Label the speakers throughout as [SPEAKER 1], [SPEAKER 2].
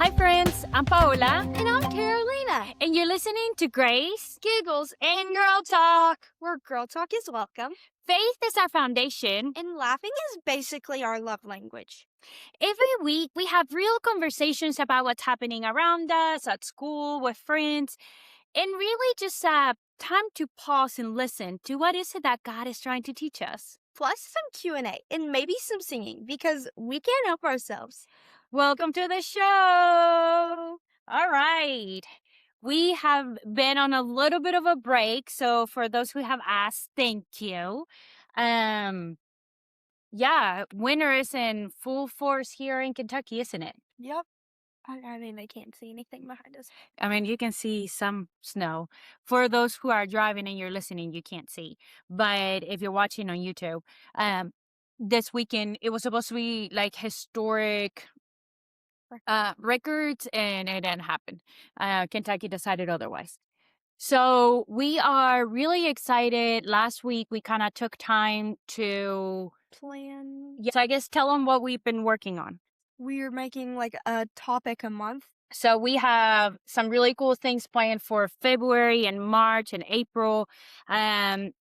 [SPEAKER 1] Hi, friends. I'm Paola,
[SPEAKER 2] And I'm Karolina.
[SPEAKER 1] and you're listening to Grace
[SPEAKER 2] Giggles
[SPEAKER 1] and Girl Talk.
[SPEAKER 2] where girl talk is welcome,
[SPEAKER 1] Faith is our foundation.
[SPEAKER 2] and laughing is basically our love language.
[SPEAKER 1] Every week, we have real conversations about what's happening around us, at school, with friends, and really just time to pause and listen to what is it that God is trying to teach us.
[SPEAKER 2] Plus some Q&A and maybe some singing because we can't help ourselves.
[SPEAKER 1] Welcome to the show. All right. We have been on a little bit of a break, so for those who have asked, thank you. Yeah, winter is in full force here in Kentucky, isn't it?
[SPEAKER 2] Yep. I mean, I can't see anything behind us.
[SPEAKER 1] I mean, you can see some snow. For those who are driving and you're listening, you can't see. But if you're watching on YouTube, this weekend it was supposed to be like historic records, and it didn't happen. Kentucky decided otherwise. So we are really excited. Last week we kind of took time to
[SPEAKER 2] Plan.
[SPEAKER 1] so I guess tell them what we've been working on.
[SPEAKER 2] We're making like a topic a month.
[SPEAKER 1] So we have some really cool things planned for February and March and April.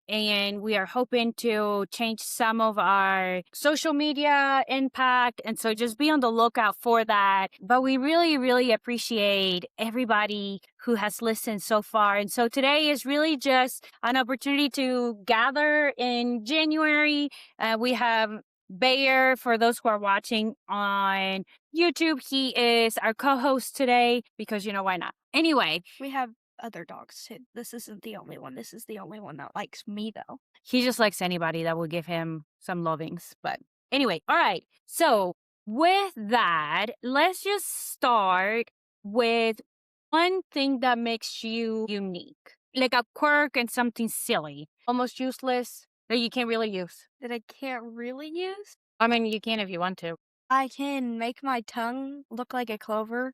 [SPEAKER 1] And we are hoping to change some of our social media impact. And so just be on the lookout for that. But we really, really appreciate everybody who has listened so far. And so today is really just an opportunity to gather in January. We have Bayer, for those who are watching on YouTube, he is our co-host today because, why not? Anyway,
[SPEAKER 2] We have other dogs too. This isn't the only one. This is the only one that likes me though.
[SPEAKER 1] he just likes anybody that will give him some lovings. But anyway, all right. So with that, let's just start with one thing that makes you unique, like a quirk and something silly, almost useless that you can't really use.
[SPEAKER 2] That I can't really use.
[SPEAKER 1] I mean, you can if you want to.
[SPEAKER 2] I can make my tongue look like a clover.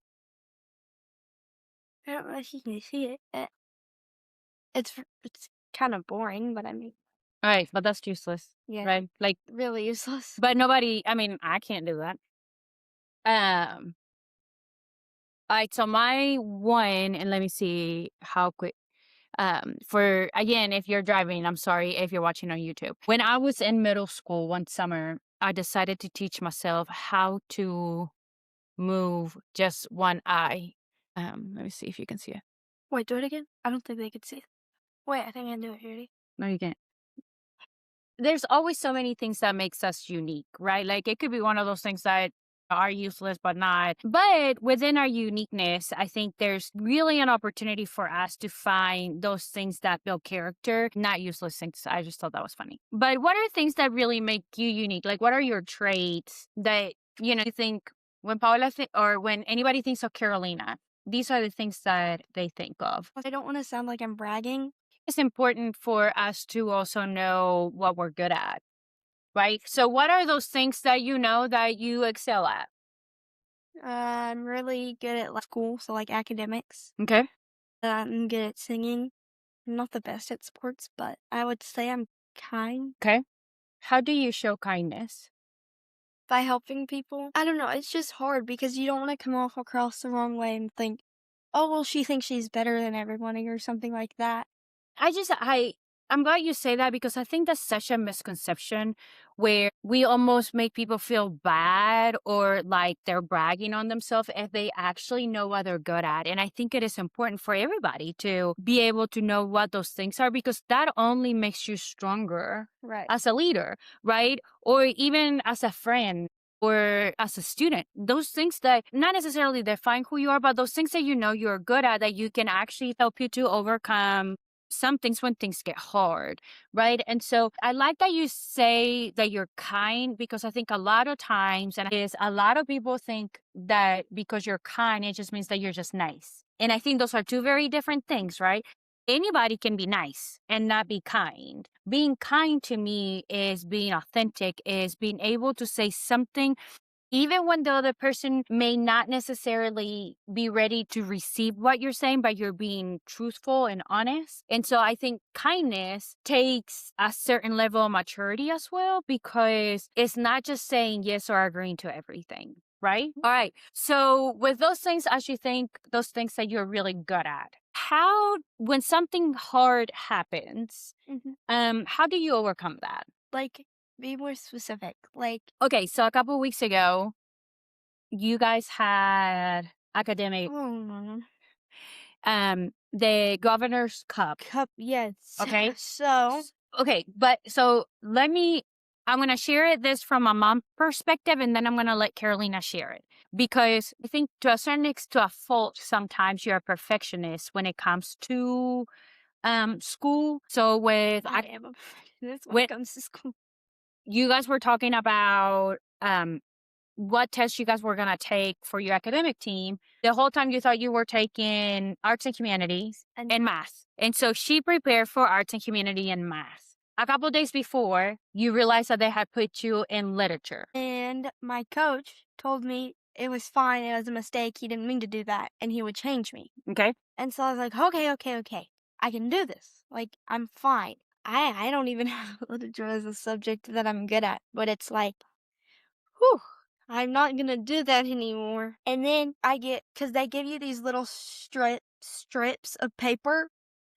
[SPEAKER 2] I don't know if you can see it. It's kind of boring, but I mean,
[SPEAKER 1] All right, but that's useless,
[SPEAKER 2] yeah,
[SPEAKER 1] right? Like,
[SPEAKER 2] really useless.
[SPEAKER 1] but nobody, I mean, I can't do that. All right, so my one, and let me see how quick. For again, if you're driving, I'm sorry if you're watching on YouTube. When I was in middle school one summer, I decided to teach myself how to move just one eye. Let me see if you can see it.
[SPEAKER 2] Wait, do it again? I don't think they could see it. Wait, I think I can do it. Ready?
[SPEAKER 1] No, you can't. There's always so many things that makes us unique, right? Like it could be one of those things that are useless but not. But within our uniqueness, I think there's really an opportunity for us to find those things that build character, not useless things. I just thought that was funny. But what are things that really make you unique? Like what are your traits that you think when Paola or when anybody thinks of Carolina, these are the things that they think of.
[SPEAKER 2] I don't want to sound like I'm bragging.
[SPEAKER 1] It's important for us to also know what we're good at, right? So what are those things that you know that you excel at?
[SPEAKER 2] I'm really good at school, so like academics.
[SPEAKER 1] Okay.
[SPEAKER 2] I'm good at singing. I'm not the best at sports, but I would say I'm kind
[SPEAKER 1] Okay. How do you show kindness?
[SPEAKER 2] by helping people. I don't know. It's just hard because you don't want to come off across the wrong way and think, oh, well, she thinks she's better than everybody or something like that.
[SPEAKER 1] I'm glad you say that because I think that's such a misconception where we almost make people feel bad or like they're bragging on themselves if they actually know what they're good at. And I think it is important for everybody to be able to know what those things are because that only makes you stronger
[SPEAKER 2] Right.
[SPEAKER 1] as a leader, right? Or even as a friend or as a student. Those things that not necessarily define who you are, but those things that you know you're good at that you can actually help you to overcome some things when things get hard, right? And so I like that you say that you're kind because I think a lot of times, and is a lot of people think that because you're kind, it just means that you're just nice. And I think those are two very different things, right? Anybody can be nice and not be kind. Being kind to me is being authentic, is being able to say something even when the other person may not necessarily be ready to receive what you're saying, but you're being truthful and honest. And so I think kindness takes a certain level of maturity as well, because it's not just saying yes or agreeing to everything. right? All right. So with those things, as you think, those things that you're really good at, how, when something hard happens,
[SPEAKER 2] Mhm.
[SPEAKER 1] how do you overcome that?
[SPEAKER 2] Like, be more specific. Like,
[SPEAKER 1] Okay. So a couple of weeks ago, you guys had academic,
[SPEAKER 2] oh,
[SPEAKER 1] the governor's cup.
[SPEAKER 2] cup, yes.
[SPEAKER 1] Okay.
[SPEAKER 2] So,
[SPEAKER 1] Okay, but so I'm going to share this from a mom perspective, and then I'm going to let Carolina share it. Because I think to a certain extent, to a fault, sometimes you're a perfectionist when it comes to school. So
[SPEAKER 2] I am a perfectionist when it
[SPEAKER 1] with
[SPEAKER 2] comes to school.
[SPEAKER 1] you guys were talking about what tests you guys were going to take for your academic team. The whole time you thought you were taking arts and humanities
[SPEAKER 2] And
[SPEAKER 1] and math. And so she prepared for arts and humanity and math. A couple of days before, you realized that they had put you in literature.
[SPEAKER 2] and my coach told me it was fine, it was a mistake, he didn't mean to do that, and he would change me.
[SPEAKER 1] Okay.
[SPEAKER 2] And so I was like, "Okay, okay, okay. I can do this. Like, I'm fine." I don't even have literature as a subject that I'm good at, but it's like, whew, I'm not gonna do that anymore. And then I get, because they give you these little strips of paper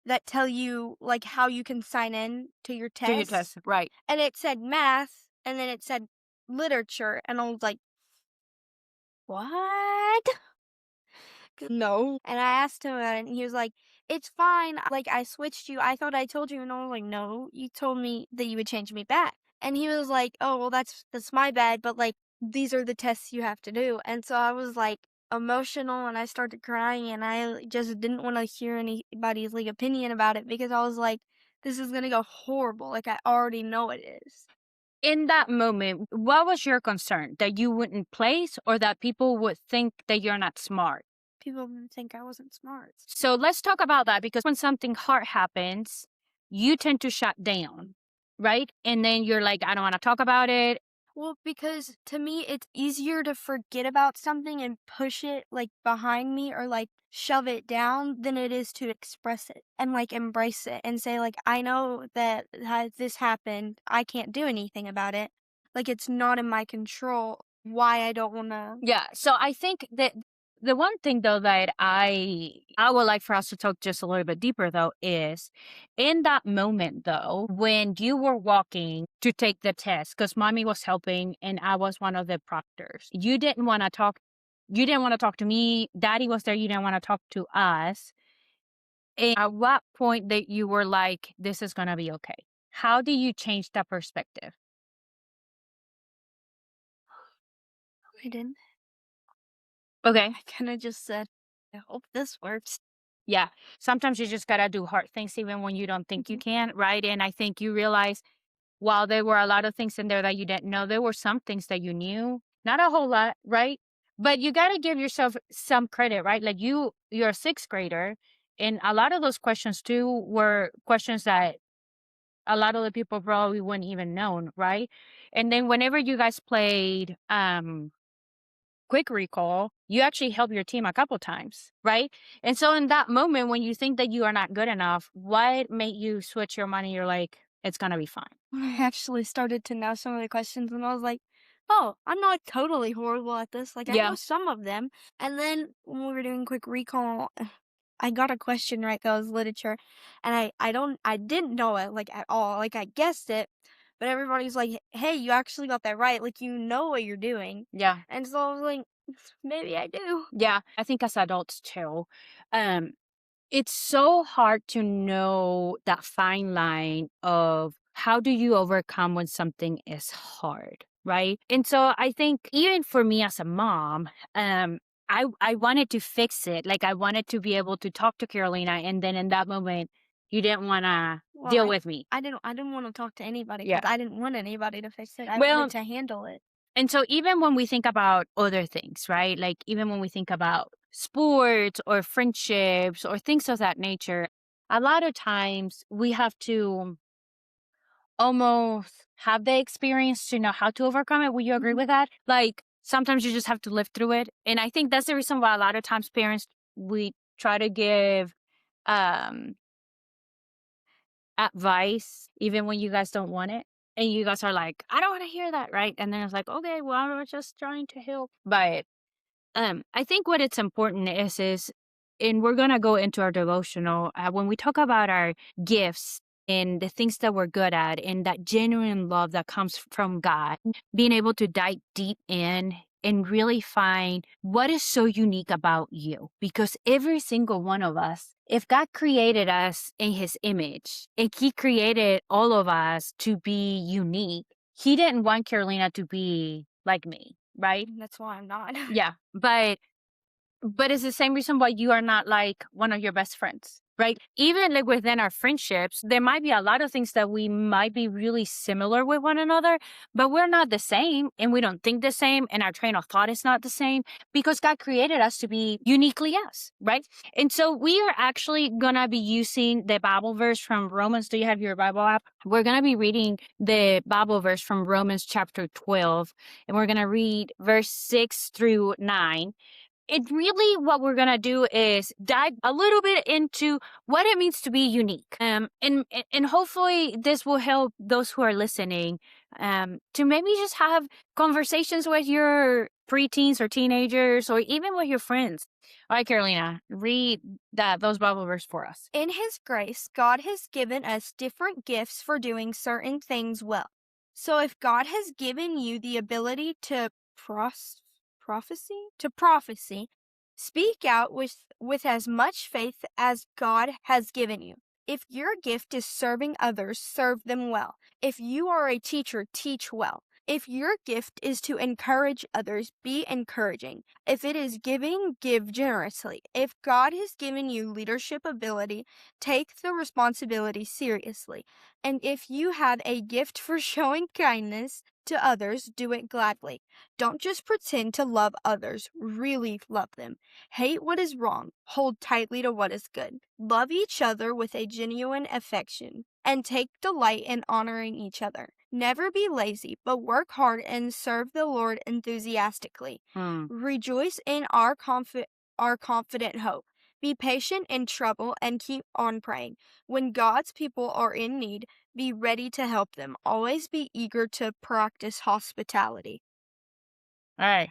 [SPEAKER 2] that tell you like how you can sign in to your
[SPEAKER 1] Do your
[SPEAKER 2] test.
[SPEAKER 1] test. Right.
[SPEAKER 2] And it said math, and then it said literature, and I was like, what? No. And I asked him, and he was like, "It's fine. Like, I switched you. I thought I told you." And I was like, "No, you told me that you would change me back." And he was like, "Oh, well, that's my bad, but like these are the tests you have to do." And so I was like emotional, and I started crying, and I just didn't want to hear anybody's like opinion about it, because I was like, this is gonna go horrible. Like, I already know it is.
[SPEAKER 1] In that moment, what was your concern? That you wouldn't place or that people would think that you're not smart?
[SPEAKER 2] People would think I wasn't smart.
[SPEAKER 1] So let's talk about that because when something hard happens, you tend to shut down, right? And then you're like, I don't want to talk about it.
[SPEAKER 2] Well, because to me, it's easier to forget about something and push it like behind me, or like shove it down, than it is to express it and like embrace it and say, like, I know that this happened. I can't do anything about it. Like, it's not in my control. Why I don't want to.
[SPEAKER 1] Yeah. So I think that the one thing though that I would like for us to talk just a little bit deeper though is in that moment though when you were walking to take the test because mommy was helping and I was one of the proctors. You didn't want to talk to me. Daddy was there. You didn't want to talk to us. And at what point that you were like, this is going to be okay? How do you change that perspective?
[SPEAKER 2] I didn't.
[SPEAKER 1] Okay.
[SPEAKER 2] I kind of just said, I hope this works.
[SPEAKER 1] Yeah. Sometimes you just got to do hard things even when you don't think you
[SPEAKER 2] Mhm.
[SPEAKER 1] can, right? And I think you realize while there were a lot of things in there that you didn't know, there were some things that you knew. Not a whole lot, right? But you got to give yourself some credit, right? Like you're a sixth grader. And a lot of those questions too were questions that a lot of the people probably wouldn't even known, right? And then whenever you guys played quick recall, you actually helped your team a couple times, right? And so in that moment when you think that you are not good enough, what made you switch your mind? You're like, it's gonna be fine.
[SPEAKER 2] I actually started to know some of the questions, and I was like, "Oh, I'm not totally horrible at this. Like, I
[SPEAKER 1] Yeah.
[SPEAKER 2] know some of them." And then when we were doing quick recall, I got a question right that was literature, and I didn't know it like at all. Like, I guessed it, but everybody's like, "Hey, you actually got that right. Like, you know what you're doing."
[SPEAKER 1] Yeah.
[SPEAKER 2] And so I was like, maybe I do.
[SPEAKER 1] Yeah. I think as adults too, um, it's so hard to know that fine line of how do you overcome when something is hard, right? And so I think even for me as a mom, I wanted to fix it. Like I wanted to be able to talk to Carolina, and then in that moment, you didn't want to
[SPEAKER 2] Well,
[SPEAKER 1] deal with me.
[SPEAKER 2] I didn't want to talk to anybody
[SPEAKER 1] Yeah.
[SPEAKER 2] because I didn't want anybody to fix it. I wanted
[SPEAKER 1] Well,
[SPEAKER 2] to handle it.
[SPEAKER 1] and so even when we think about other things, right? Like even when we think about sports or friendships or things of that nature, a lot of times we have to almost have the experience to know how to overcome it. Would you agree
[SPEAKER 2] Mhm.
[SPEAKER 1] with that? Like sometimes you just have to live through it. And I think that's the reason why a lot of times parents we try to give um advice even when you guys don't want it. And you guys are like, I don't want to hear that, right? And then it's like, okay, well, I was just trying to help. But I think what it's important is, and we're gonna go into our devotional when we talk about our gifts and the things that we're good at, and that genuine love that comes from God, being able to dive deep in and really find what is so unique about you. Because every single one of us, if God created us in His image and He created all of us to be unique, He didn't want Carolina to be like me, right?
[SPEAKER 2] That's why I'm not.
[SPEAKER 1] Yeah, but it's the same reason why you are not like one of your best friends, right? Even like within our friendships, there might be a lot of things that we might be really similar with one another, but we're not the same and we don't think the same and our train of thought is not the same because God created us to be uniquely us, right? And so we are actually going to be using the Bible verse from Romans. Do you have your Bible app? We're going to be reading the Bible verse from Romans chapter 12, and we're going to read verse 6 through 9. It really, what we're gonna do is dive a little bit into what it means to be unique, and hopefully this will help those who are listening, to maybe just have conversations with your preteens or teenagers, or even with your friends. All right, Carolina, read those Bible verse for us.
[SPEAKER 2] In His grace, God has given us different gifts for doing certain things well. So if God has given you the ability to prophecy, speak out with as much faith as God has given you. If your gift is serving others, serve them well. If you are a teacher, teach well. If your gift is to encourage others, be encouraging. If it is giving, give generously. If God has given you leadership ability, take the responsibility seriously. And if you have a gift for showing kindness to others, do it gladly. Don't just pretend to love others, really love them. Hate what is wrong, hold tightly to what is good. Love each other with a genuine affection, and take delight in honoring each other. Never be lazy, but work hard and serve the Lord enthusiastically. Rejoice in our confident hope. Be patient in trouble and keep on praying. When God's people are in need, be ready to help them. Always be eager to practice hospitality.
[SPEAKER 1] All right.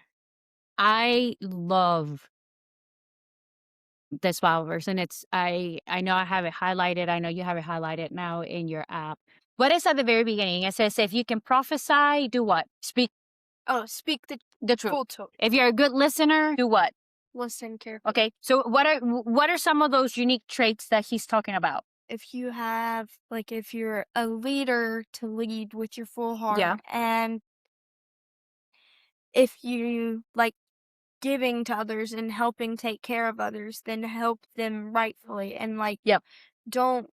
[SPEAKER 1] I love this Bible verse, and I know I have it highlighted. I know you have it highlighted now in your app. What is at the very beginning? It says, if you can prophesy, do what? Speak
[SPEAKER 2] Speak
[SPEAKER 1] the truth.
[SPEAKER 2] full truth.
[SPEAKER 1] If you're a good listener, do what?
[SPEAKER 2] Listen carefully.
[SPEAKER 1] Okay. So what are some of those unique traits that he's talking about?
[SPEAKER 2] If you have, if you're a leader, to lead with your full heart.
[SPEAKER 1] Yeah.
[SPEAKER 2] And if you like giving to others and helping take care of others, then help them rightfully, and
[SPEAKER 1] Yep.
[SPEAKER 2] don't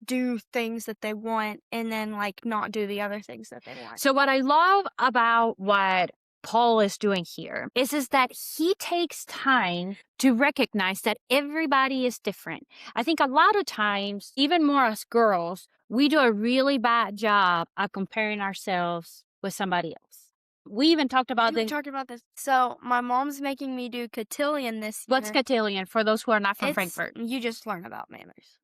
[SPEAKER 2] do things that they want and then not do the other things that they want.
[SPEAKER 1] So what I love about what Paul is doing here is that he takes time to recognize that everybody is different. I think a lot of times, even more as girls, we do a really bad job of comparing ourselves with somebody else. We even talked about
[SPEAKER 2] We talked about this. So my mom's making me do cotillion this year.
[SPEAKER 1] What's cotillion for those who are not from Frankfurt?
[SPEAKER 2] You just learn about manners.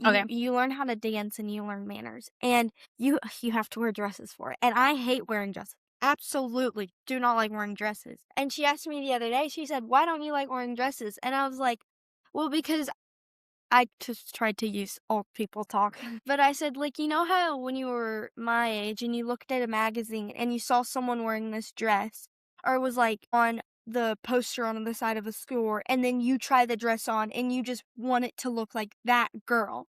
[SPEAKER 1] Okay.
[SPEAKER 2] You learn how to dance and you learn manners. And you have to wear dresses for it. And I hate wearing dresses. Absolutely do not like wearing dresses. And she asked me the other day, she said, "Why don't you like wearing dresses?" And I was like, well, because I just tried to use old people talk. But I said, you know how when you were my age and you looked at a magazine and you saw someone wearing this dress, or it was on the poster on the side of a store, and then you try the dress on and you just want it to look like that girl.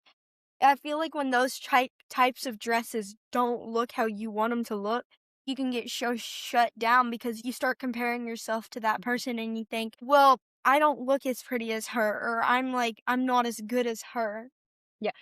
[SPEAKER 2] I feel like when those types of dresses don't look how you want them to look, you can get shut down because you start comparing yourself to that person and you think, well, I don't look as pretty as her, or I'm not as good as her.
[SPEAKER 1] Yeah.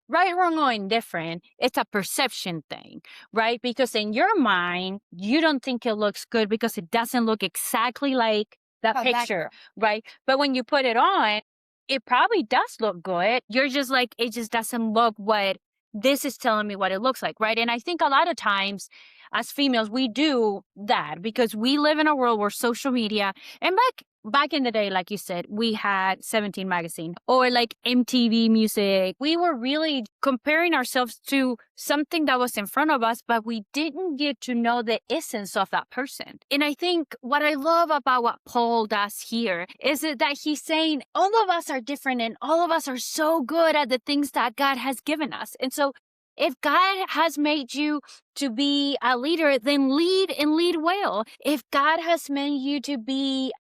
[SPEAKER 1] Right, wrong, or indifferent, it's a perception thing, right? Because in your mind, you don't think it looks good because it doesn't look exactly like that picture, right? But when you put it on, it probably does look good. You're just it just doesn't look what this is telling me what it looks like, right? And I think a lot of times, as females, we do that because we live in a world where social media, and back in the day, like you said, we had 17 magazine or like MTV music. We were really comparing ourselves to something that was in front of us, but we didn't get to know the essence of that person. And I think what I love about what Paul does here is that he's saying all of us are different and all of us are so good at the things that God has given us. And so if God has made you to be a leader, then lead and lead well. If God has made you to be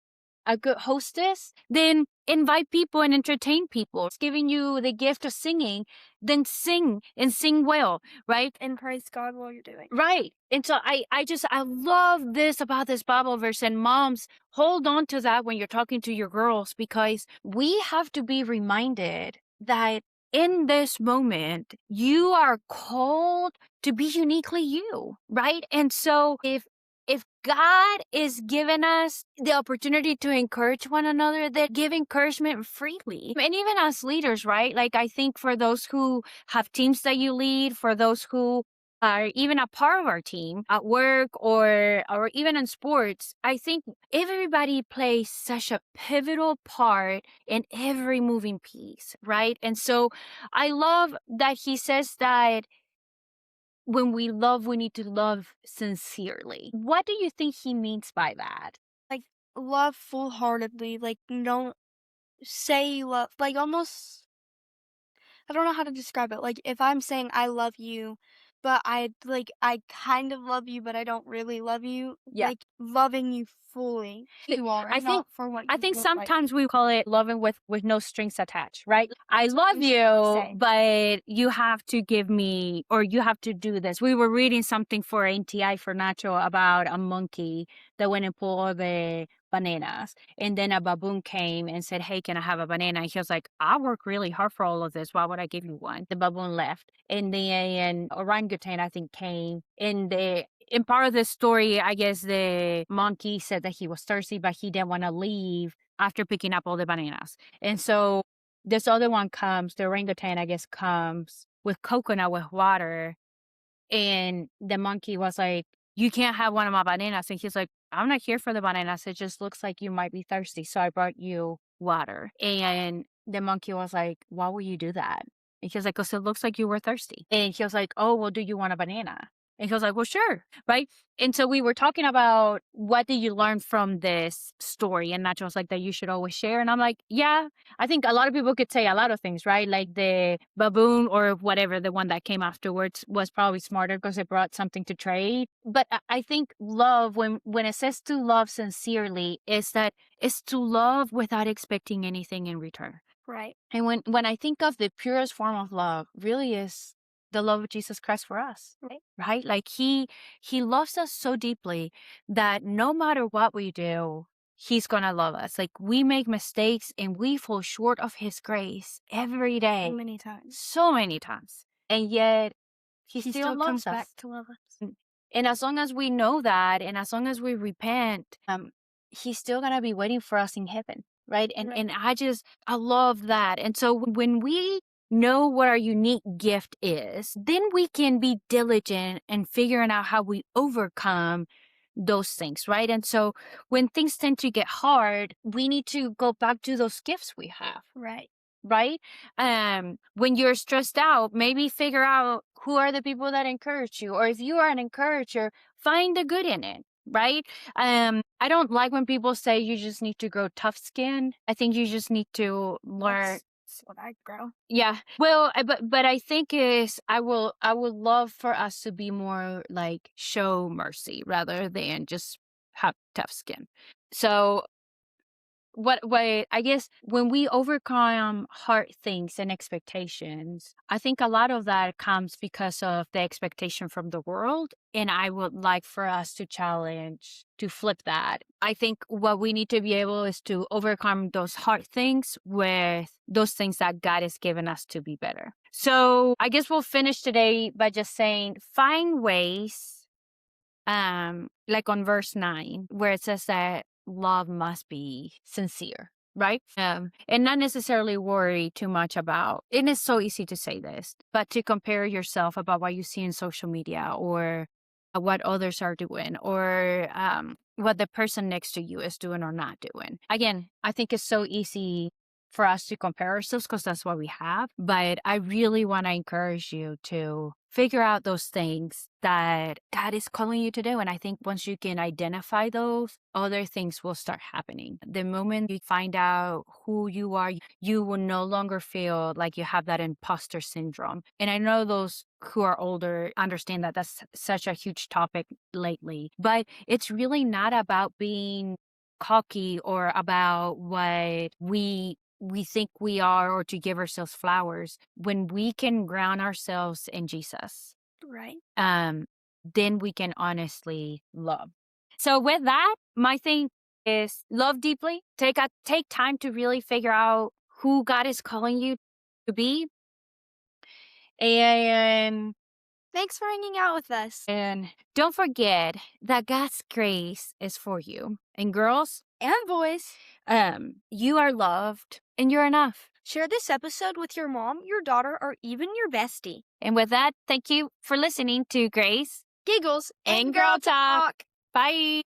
[SPEAKER 1] a good hostess, then invite people and entertain people. It's giving you the gift of singing, then sing and sing well, right?
[SPEAKER 2] And praise God while you're doing it.
[SPEAKER 1] Right. And so I love this about this Bible verse, and moms, hold on to that when you're talking to your girls, because we have to be reminded that in this moment, you are called to be uniquely you, right? And so if God is giving us the opportunity to encourage one another, then give encouragement freely. And even as leaders, right? Like I think for those who have teams that you lead, for those who are even a part of our team at work or even in sports, I think everybody plays such a pivotal part in every moving piece, right? And so I love that he says that when we love, we need to love sincerely. What do you think he means by that?
[SPEAKER 2] Like, love full heartedly. Like, don't say you love, like, almost, I don't know how to describe it. Like, if I'm saying I love you, but I kind of love you, but I don't really love you.
[SPEAKER 1] Yeah.
[SPEAKER 2] Like, loving you fully. You are,
[SPEAKER 1] I
[SPEAKER 2] and
[SPEAKER 1] think
[SPEAKER 2] not for what
[SPEAKER 1] I
[SPEAKER 2] you
[SPEAKER 1] think
[SPEAKER 2] look like.
[SPEAKER 1] sometimes we call it loving with no strings attached, right? I
[SPEAKER 2] That's what
[SPEAKER 1] love
[SPEAKER 2] we should
[SPEAKER 1] you,
[SPEAKER 2] say.
[SPEAKER 1] but you have to give me, or you have to do this. We were reading something for NTI for Nacho about a monkey that went and pulled all the bananas. And then a baboon came and said, "Hey, can I have a banana?" And he was like, "I work really hard for all of this. Why would I give you one?" The baboon left. And then orangutan, I think, came. And in part of the story, I guess the monkey said that he was thirsty, but he didn't want to leave after picking up all the bananas. And so this other one comes, the orangutan, I guess, comes with coconut with water. And the monkey was like, "You can't have one of my bananas." And he's like, "I'm not here for the bananas. It just looks like you might be thirsty. So I brought you water." And the monkey was like, "Why would you do that?" And he was like, "'Cause it looks like you were thirsty." And he was like, "Oh, well, do you want a banana?" And he was like, "Well, sure." Right. And so we were talking about what did you learn from this story? And Nacho was like, that you should always share. And I'm like, yeah, I think a lot of people could say a lot of things, right? Like the baboon or whatever, the one that came afterwards was probably smarter because it brought something to trade. But I think love, when it says to love sincerely, is that it's to love without expecting anything in return.
[SPEAKER 2] Right.
[SPEAKER 1] And when I think of the purest form of love, really is the love of Jesus Christ for us, right? Like he loves us so deeply that no matter what we do, he's gonna love us. Like we make mistakes and we fall short of his grace every day, so many times, and yet he
[SPEAKER 2] He
[SPEAKER 1] still
[SPEAKER 2] still comes
[SPEAKER 1] loves
[SPEAKER 2] back
[SPEAKER 1] us.
[SPEAKER 2] to love us.
[SPEAKER 1] And as long as we know that, and as long as we repent, he's still gonna be waiting for us in heaven, right? And I love that. And so when we know what our unique gift is, then we can be diligent in figuring out how we overcome those things, right? And so when things tend to get hard, we need to go back to those gifts we have. Right? When you're stressed out, maybe figure out who are the people that encourage you, or if you are an encourager, find the good in it. Right? I don't like when people say you just need to grow tough skin. I think you just need to learn.
[SPEAKER 2] That's what I grow.
[SPEAKER 1] Yeah. Well, but I think is I would love for us to be more like show mercy rather than just have tough skin. So what I guess when we overcome hard things and expectations, I think a lot of that comes because of the expectation from the world. And I would like for us to challenge to flip that. I think what we need to be able is to overcome those hard things with those things that God has given us to be better. So I guess we'll finish today by just saying find ways like on verse 9 where it says that love must be sincere, right? And not necessarily worry too much about, and it's so easy to say this, but to compare yourself about what you see in social media or what others are doing or what the person next to you is doing or not doing. Again, I think it's so easy for us to compare ourselves because that's what we have. But I really want to encourage you to figure out those things that God is calling you to do. And I think once you can identify those, other things will start happening. The moment you find out who you are, you will no longer feel like you have that imposter syndrome. And I know those who are older understand that that's such a huge topic lately, but it's really not about being cocky or about what we think we are or to give ourselves flowers. When we can ground ourselves in Jesus,
[SPEAKER 2] Right.
[SPEAKER 1] um then we can honestly love. So with that, my thing is love deeply. Take time to really figure out who God is calling you to be. And
[SPEAKER 2] Thanks for hanging out with us.
[SPEAKER 1] and don't forget that God's grace is for you. And girls,
[SPEAKER 2] And boys,
[SPEAKER 1] you are loved and you're enough.
[SPEAKER 2] share this episode with your mom, your daughter, or even your bestie.
[SPEAKER 1] And with that, thank you for listening to Grace
[SPEAKER 2] Giggles
[SPEAKER 1] and Girl Talk. Bye.